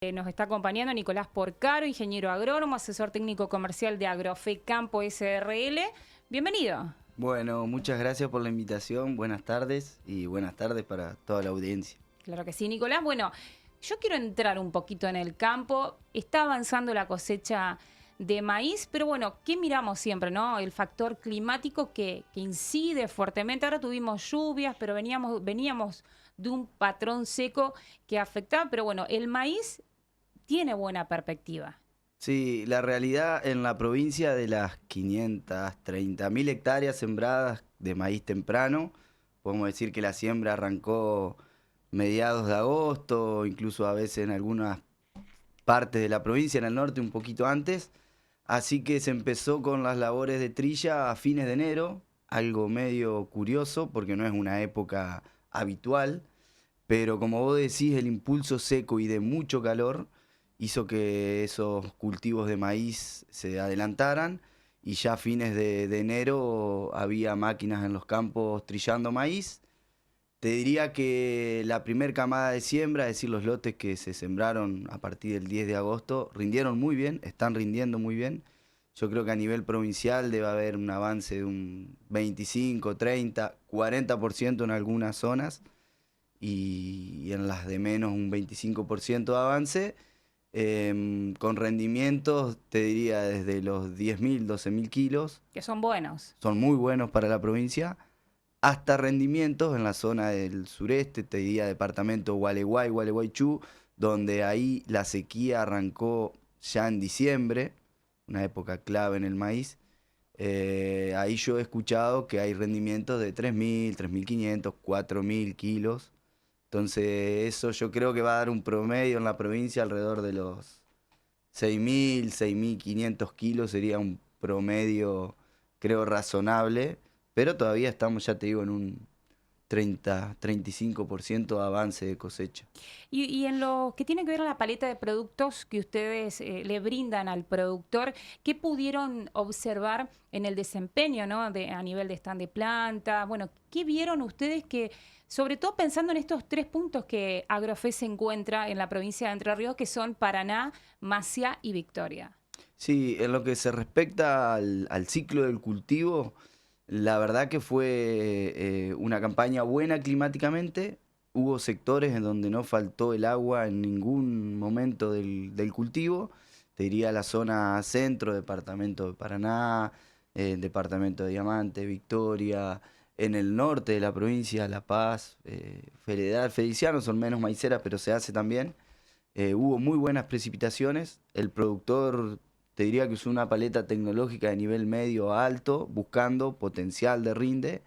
Nos está acompañando Nicolás Porcaro, ingeniero agrónomo, asesor técnico comercial de Agrofe Campo SRL. Bienvenido. Bueno, muchas gracias por la invitación, buenas tardes y buenas tardes para toda la audiencia. Claro que sí, Nicolás. Bueno, yo quiero entrar un poquito en el campo. Está avanzando la cosecha de maíz, pero bueno, ¿qué miramos siempre, no? El factor climático que incide fuertemente. Ahora tuvimos lluvias, pero veníamos de un patrón seco que afectaba, pero bueno, el maíz tiene buena perspectiva. Sí, la realidad en la provincia de las 530.000 hectáreas sembradas de maíz temprano, podemos decir que la siembra arrancó mediados de agosto, incluso a veces en algunas partes de la provincia, en el norte un poquito antes, así que se empezó con las labores de trilla a fines de enero, algo medio curioso porque no es una época habitual. Pero como vos decís, el impulso seco y de mucho calor hizo que esos cultivos de maíz se adelantaran y ya a fines de enero había máquinas en los campos trillando maíz. Te diría que la primer camada de siembra, es decir, los lotes que se sembraron a partir del 10 de agosto, rindieron muy bien, están rindiendo muy bien. Yo creo que a nivel provincial debe haber un avance de un 25, 30, 40% en algunas zonas y en las de menos un 25% de avance, con rendimientos, te diría, desde los 10.000, 12.000 kilos, Que son buenos. son muy buenos para la provincia, hasta rendimientos en la zona del sureste, te diría departamento Gualeguay, Gualeguaychú, donde ahí la sequía arrancó ya en diciembre, una época clave en el maíz. Ahí yo he escuchado que hay rendimientos de 3.000, 3.500, 4.000 kilos. Entonces eso yo creo que va a dar un promedio en la provincia alrededor de los 6.000, 6.500 kilos, sería un promedio creo razonable, pero todavía estamos, ya te digo, en un 30, 35% de avance de cosecha. Y en lo que tiene que ver a la paleta de productos que ustedes le brindan al productor, ¿qué pudieron observar en el desempeño, ¿no? A nivel de stand de planta? Bueno, ¿qué vieron ustedes que, sobre todo pensando en estos tres puntos que Agrofe se encuentra en la provincia de Entre Ríos, que son Paraná, Maciá y Victoria? Sí, en lo que se respecta al ciclo del cultivo, la verdad que fue una campaña buena climáticamente. Hubo sectores en donde no faltó el agua en ningún momento del cultivo. Te diría la zona centro, departamento de Paraná, departamento de Diamante, Victoria. En el norte de la provincia, La Paz, Federal, Feliciano, son menos maiceras, pero se hace también. Hubo muy buenas precipitaciones. El productor te diría que usó una paleta tecnológica de nivel medio a alto, buscando potencial de rinde.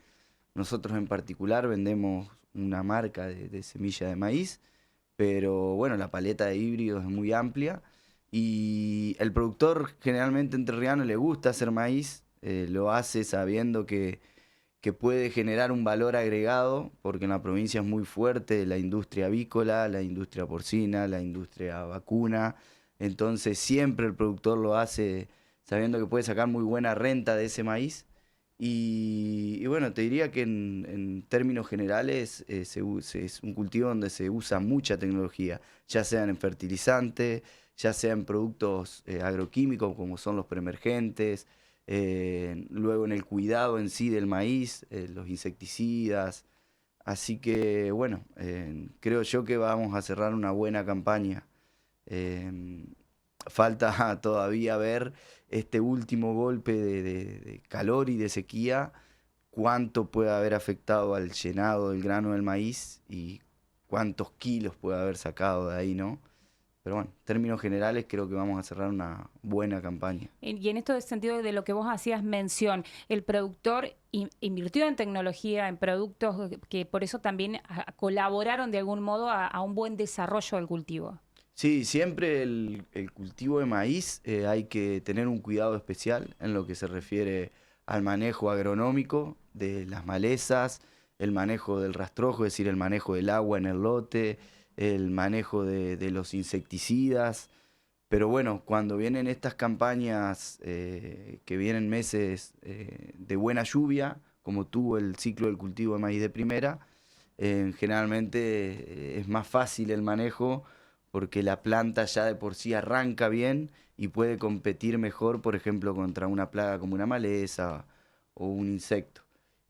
Nosotros en particular vendemos una marca de semilla de maíz, pero bueno, la paleta de híbridos es muy amplia y el productor generalmente entrerriano le gusta hacer maíz, lo hace sabiendo que puede generar un valor agregado, porque en la provincia es muy fuerte la industria avícola, la industria porcina, la industria vacuna. Entonces siempre el productor lo hace sabiendo que puede sacar muy buena renta de ese maíz. Y bueno, te diría que en términos generales es un cultivo donde se usa mucha tecnología, ya sean en fertilizantes, ya sean en productos agroquímicos como son los preemergentes, luego en el cuidado en sí del maíz, los insecticidas. Así que bueno, creo yo que vamos a cerrar una buena campaña. Eh, Falta todavía ver este último golpe de calor y de sequía, cuánto puede haber afectado al llenado del grano del maíz y cuántos kilos puede haber sacado de ahí, ¿no? Pero bueno, en términos generales creo que vamos a cerrar una buena campaña. Y en esto sentido de lo que vos hacías mención, el productor invirtió en tecnología, en productos que por eso también colaboraron de algún modo a un buen desarrollo del cultivo. Sí, siempre el cultivo de maíz hay que tener un cuidado especial en lo que se refiere al manejo agronómico de las malezas, el manejo del rastrojo, es decir, el manejo del agua en el lote, el manejo de los insecticidas. Pero bueno, cuando vienen estas campañas, que vienen meses de buena lluvia, como tuvo el ciclo del cultivo de maíz de primera, generalmente es más fácil el manejo porque la planta ya de por sí arranca bien y puede competir mejor, por ejemplo, contra una plaga como una maleza o un insecto.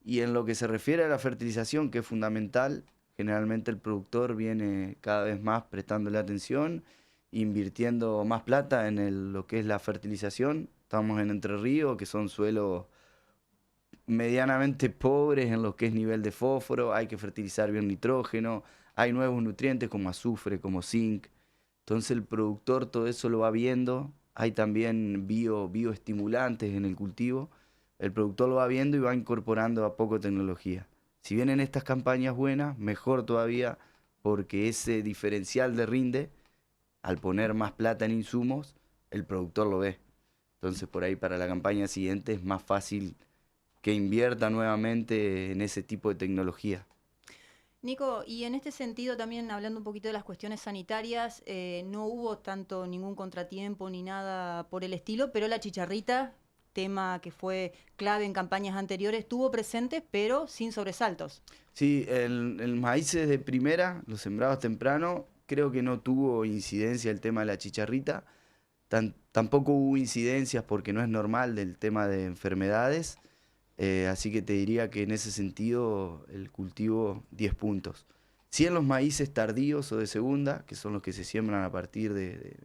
Y en lo que se refiere a la fertilización, que es fundamental, generalmente el productor viene cada vez más prestándole atención, invirtiendo más plata en lo que es la fertilización. Estamos en Entre Ríos, que son suelos medianamente pobres en lo que es nivel de fósforo, hay que fertilizar bien nitrógeno, hay nuevos nutrientes como azufre, como zinc. Entonces el productor todo eso lo va viendo, hay también bioestimulantes en el cultivo, el productor lo va viendo y va incorporando a poco tecnología. Si vienen estas campañas buenas, mejor todavía, porque ese diferencial de rinde, al poner más plata en insumos, el productor lo ve. Entonces por ahí para la campaña siguiente es más fácil que invierta nuevamente en ese tipo de tecnología. Nico, y en este sentido también hablando un poquito de las cuestiones sanitarias, no hubo tanto ningún contratiempo ni nada por el estilo, pero la chicharrita, tema que fue clave en campañas anteriores, estuvo presente, pero sin sobresaltos. Sí, el maíz de primera, los sembrados temprano, creo que no tuvo incidencia el tema de la chicharrita. Tampoco hubo incidencias porque no es normal del tema de enfermedades. Así que te diría que en ese sentido el cultivo 10 puntos. Si en los maíces tardíos o de segunda, que son los que se siembran a partir de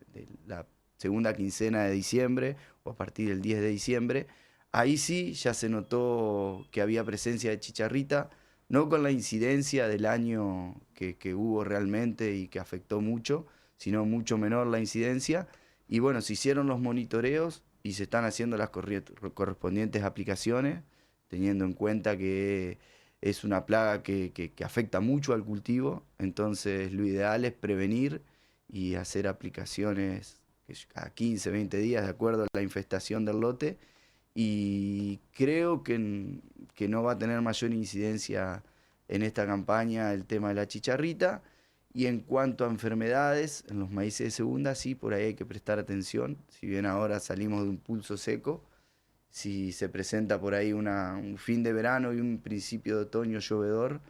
la segunda quincena de diciembre o a partir del 10 de diciembre, ahí sí ya se notó que había presencia de chicharrita, no con la incidencia del año que hubo realmente y que afectó mucho, sino mucho menor la incidencia. Y bueno, se hicieron los monitoreos y se están haciendo las correspondientes aplicaciones, teniendo en cuenta que es una plaga que afecta mucho al cultivo, entonces lo ideal es prevenir y hacer aplicaciones cada 15, 20 días de acuerdo a la infestación del lote, y creo que no va a tener mayor incidencia en esta campaña el tema de la chicharrita. Y en cuanto a enfermedades, en los maíces de segunda, sí, por ahí hay que prestar atención. Si bien ahora salimos de un pulso seco, si se presenta por ahí un fin de verano y un principio de otoño llovedor,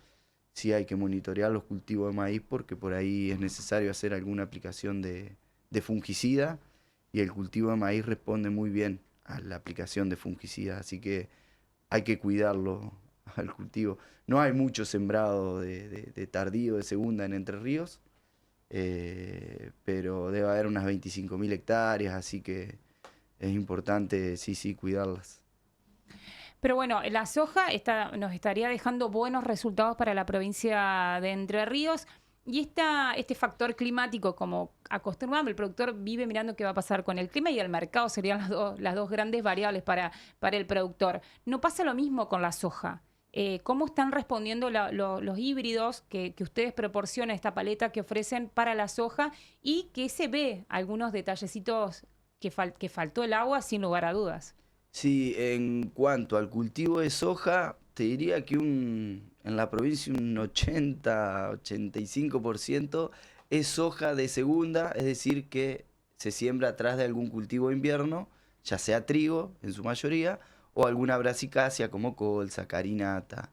sí hay que monitorear los cultivos de maíz porque por ahí es necesario hacer alguna aplicación de fungicida, y el cultivo de maíz responde muy bien a la aplicación de fungicida, así que hay que cuidarlo al cultivo. No hay mucho sembrado de tardío, de segunda en Entre Ríos, pero debe haber unas 25.000 hectáreas, así que es importante, sí, sí, cuidarlas. Pero bueno, la soja nos estaría dejando buenos resultados para la provincia de Entre Ríos. Y este factor climático, como acostumbramos, el productor vive mirando qué va a pasar con el clima y el mercado serían las dos grandes variables para el productor. No pasa lo mismo con la soja. ¿Cómo están respondiendo los híbridos que ustedes proporcionan, esta paleta que ofrecen para la soja, y que se ve algunos detallecitos que faltó el agua sin lugar a dudas? Sí, en cuanto al cultivo de soja, te diría que en la provincia un 80-85% es soja de segunda, es decir, que se siembra atrás de algún cultivo de invierno, ya sea trigo en su mayoría, o alguna brassicacia como colza, carinata,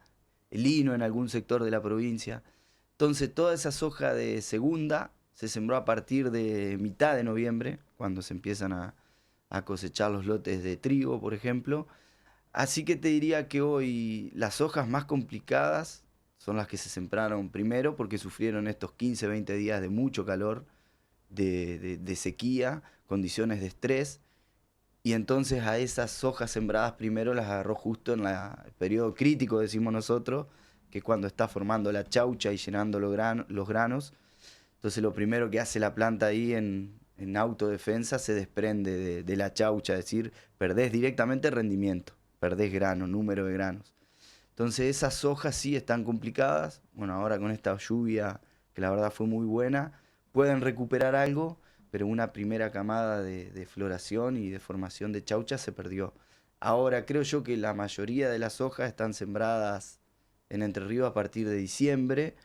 lino en algún sector de la provincia. Entonces, toda esa soja de segunda se sembró a partir de mitad de noviembre, cuando se empiezan a cosechar los lotes de trigo, por ejemplo. Así que te diría que hoy las hojas más complicadas son las que se sembraron primero porque sufrieron estos 15, 20 días de mucho calor, de sequía, condiciones de estrés. Y entonces a esas hojas sembradas primero las agarró justo en el periodo crítico, decimos nosotros, que es cuando está formando la chaucha y llenando los granos. Entonces lo primero que hace la planta ahí en autodefensa se desprende de la chaucha, es decir, perdés directamente rendimiento, perdés grano, número de granos. Entonces esas hojas sí están complicadas. Bueno, ahora con esta lluvia, que la verdad fue muy buena, pueden recuperar algo, pero una primera camada de floración y de formación de chaucha se perdió. Ahora creo yo que la mayoría de las hojas están sembradas en Entre Ríos a partir de diciembre,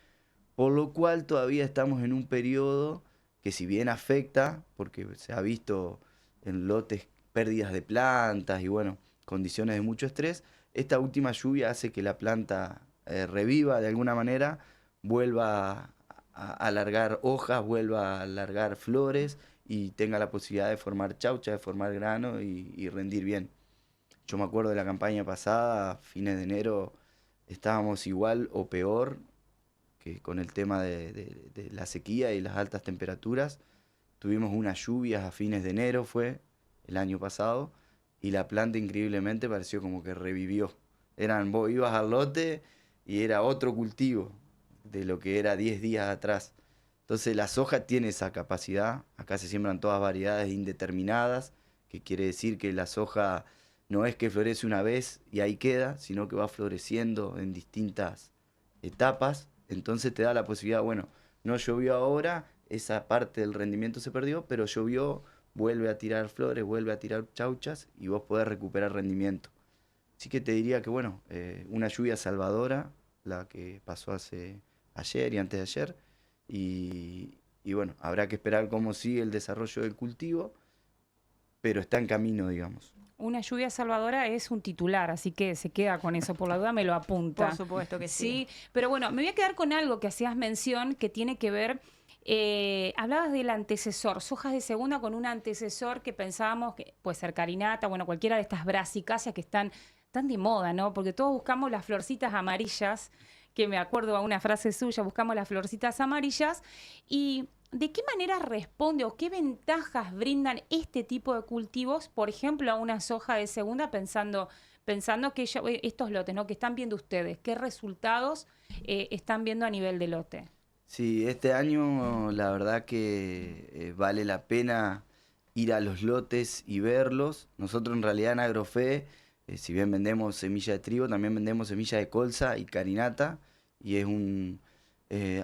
por lo cual todavía estamos en un periodo que si bien afecta, porque se ha visto en lotes pérdidas de plantas y bueno, condiciones de mucho estrés, esta última lluvia hace que la planta reviva de alguna manera, vuelva a largar hojas, vuelva a largar flores y tenga la posibilidad de formar chaucha, de formar grano y rendir bien. Yo me acuerdo de la campaña pasada, fines de enero, estábamos igual o peor que con el tema de la sequía y las altas temperaturas. Tuvimos unas lluvias a fines de enero, fue el año pasado, y la planta increíblemente pareció como que revivió. Vos ibas al lote y era otro cultivo de lo que era 10 días atrás. Entonces la soja tiene esa capacidad. Acá se siembran todas variedades indeterminadas, que quiere decir que la soja no es que florece una vez y ahí queda, sino que va floreciendo en distintas etapas. Entonces te da la posibilidad, bueno, no llovió ahora, esa parte del rendimiento se perdió, pero llovió, vuelve a tirar flores, vuelve a tirar chauchas y vos podés recuperar rendimiento. Así que te diría que, bueno, una lluvia salvadora, la que pasó ayer y antes de ayer, y bueno, habrá que esperar cómo sigue el desarrollo del cultivo, pero está en camino, digamos. Una lluvia salvadora es un titular, así que se queda con eso, por la duda me lo apunta. Por supuesto que sí. Pero bueno, me voy a quedar con algo que hacías mención que tiene que ver, hablabas del antecesor, sojas de segunda con un antecesor que pensábamos que puede ser carinata, bueno, cualquiera de estas brasicáceas que están tan de moda, ¿no? Porque todos buscamos las florcitas amarillas, que me acuerdo a una frase suya, buscamos las florcitas amarillas, y ¿de qué manera responde o qué ventajas brindan este tipo de cultivos, por ejemplo, a una soja de segunda, pensando que estos lotes, ¿no? Que están viendo ustedes, qué resultados están viendo a nivel de lote? Sí, este año la verdad que vale la pena ir a los lotes y verlos. Nosotros en realidad en Agrofe, si bien vendemos semilla de trigo, también vendemos semilla de colza y carinata, y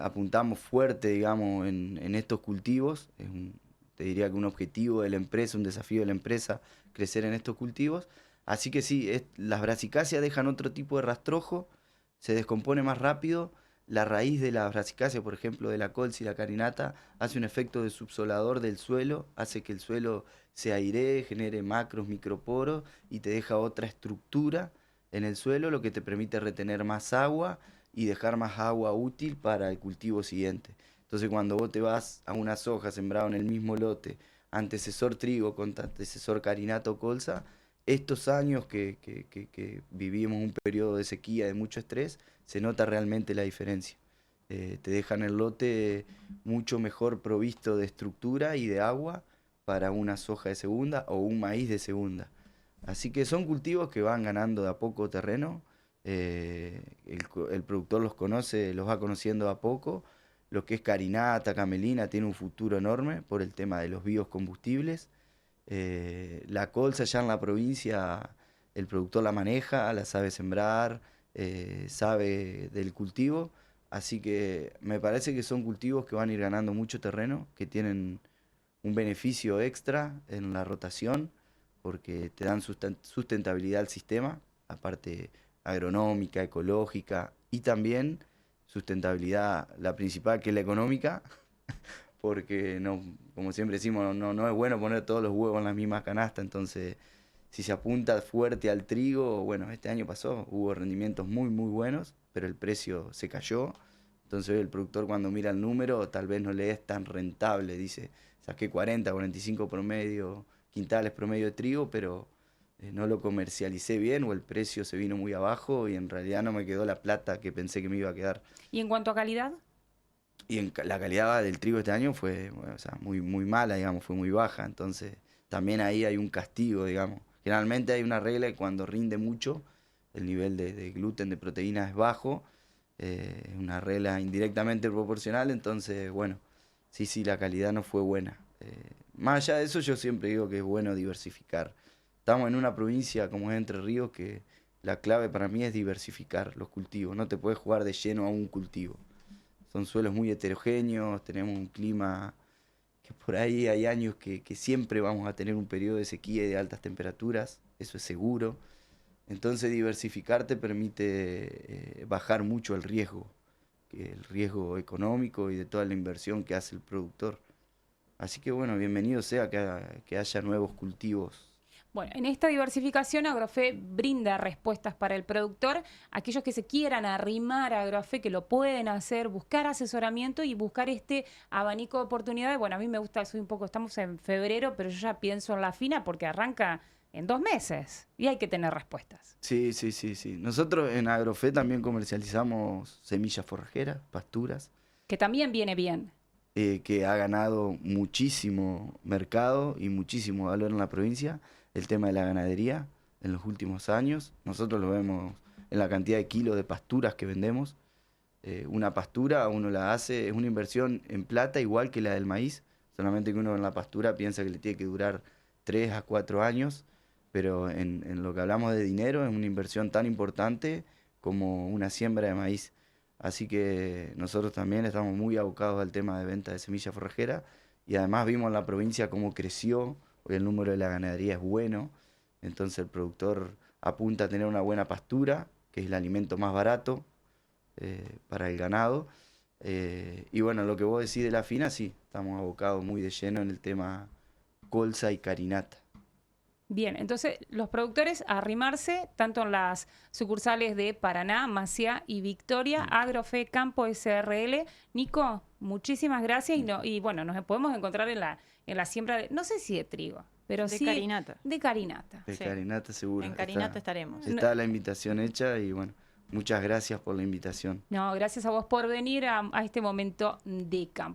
apuntamos fuerte, digamos, en estos cultivos. Te diría que un objetivo de la empresa, un desafío de la empresa, crecer en estos cultivos. Así que sí, las brasicáceas dejan otro tipo de rastrojo, se descompone más rápido. La raíz de la brasicácea, por ejemplo, de la colza y la carinata, hace un efecto de subsolador del suelo, hace que el suelo se airee, genere macros, microporos y te deja otra estructura en el suelo, lo que te permite retener más agua y dejar más agua útil para el cultivo siguiente. Entonces, cuando vos te vas a una soja sembrada en el mismo lote, antecesor trigo contra antecesor carinata o colza, estos años que vivimos un periodo de sequía, de mucho estrés, se nota realmente la diferencia. Te dejan el lote mucho mejor provisto de estructura y de agua para una soja de segunda o un maíz de segunda. Así que son cultivos que van ganando de a poco terreno. El productor los conoce, los va conociendo de a poco. Lo que es carinata, camelina, tiene un futuro enorme por el tema de los biocombustibles. La colza ya en la provincia, el productor la maneja, la sabe sembrar, sabe del cultivo, así que me parece que son cultivos que van a ir ganando mucho terreno, que tienen un beneficio extra en la rotación, porque te dan sustentabilidad al sistema, aparte agronómica, ecológica y también sustentabilidad, la principal que es la económica, porque no, como siempre decimos, no es bueno poner todos los huevos en la misma canasta, entonces si se apunta fuerte al trigo, bueno, este año pasó, hubo rendimientos muy muy buenos, pero el precio se cayó, entonces hoy el productor cuando mira el número tal vez no le es tan rentable, dice, saqué 40, 45 promedio, quintales promedio de trigo, pero no lo comercialicé bien o el precio se vino muy abajo y en realidad no me quedó la plata que pensé que me iba a quedar. ¿Y en cuanto a calidad? Y la calidad del trigo este año fue, bueno, o sea, muy, muy mala, digamos, fue muy baja. Entonces, también ahí hay un castigo, digamos. Generalmente hay una regla que cuando rinde mucho, el nivel de gluten, de proteína es bajo. Es una regla indirectamente proporcional, entonces, bueno, sí, la calidad no fue buena. Más allá de eso, yo siempre digo que es bueno diversificar. Estamos en una provincia como es Entre Ríos que la clave para mí es diversificar los cultivos. No te puedes jugar de lleno a un cultivo. Son suelos muy heterogéneos, tenemos un clima que por ahí hay años que siempre vamos a tener un periodo de sequía y de altas temperaturas, eso es seguro. Entonces diversificar te permite bajar mucho el riesgo económico y de toda la inversión que hace el productor. Así que bueno, bienvenido sea que haya nuevos cultivos. Bueno, en esta diversificación Agrofe brinda respuestas para el productor, aquellos que se quieran arrimar a Agrofe, que lo pueden hacer, buscar asesoramiento y buscar este abanico de oportunidades. Bueno, a mí me gusta, soy un poco, estamos en febrero, pero yo ya pienso en la fina porque arranca en 2 meses y hay que tener respuestas. Sí. Nosotros en Agrofe también comercializamos semillas forrajeras, pasturas, Que también viene bien. que ha ganado muchísimo mercado y muchísimo valor en la provincia. El tema de la ganadería en los últimos años. Nosotros lo vemos en la cantidad de kilos de pasturas que vendemos. Una pastura uno la hace, es una inversión en plata igual que la del maíz, solamente que uno en la pastura piensa que le tiene que durar 3 a 4 años, pero en lo que hablamos de dinero es una inversión tan importante como una siembra de maíz. Así que nosotros también estamos muy abocados al tema de venta de semilla forrajera y además vimos en la provincia cómo creció. Hoy el número de la ganadería es bueno, entonces el productor apunta a tener una buena pastura, que es el alimento más barato para el ganado. Y bueno, lo que vos decís de la fina, sí, estamos abocados muy de lleno en el tema colza y carinata. Bien, entonces los productores a arrimarse tanto en las sucursales de Paraná, Maciá y Victoria, Agrofe Campo SRL. Nico, muchísimas gracias y bueno, nos podemos encontrar en la siembra de, no sé si de trigo, pero De sí carinata. de carinata. De Sí. carinata seguro. En Carinata estaremos. Está la invitación hecha y bueno, muchas gracias por la invitación. No, gracias a vos por venir a este momento de campo.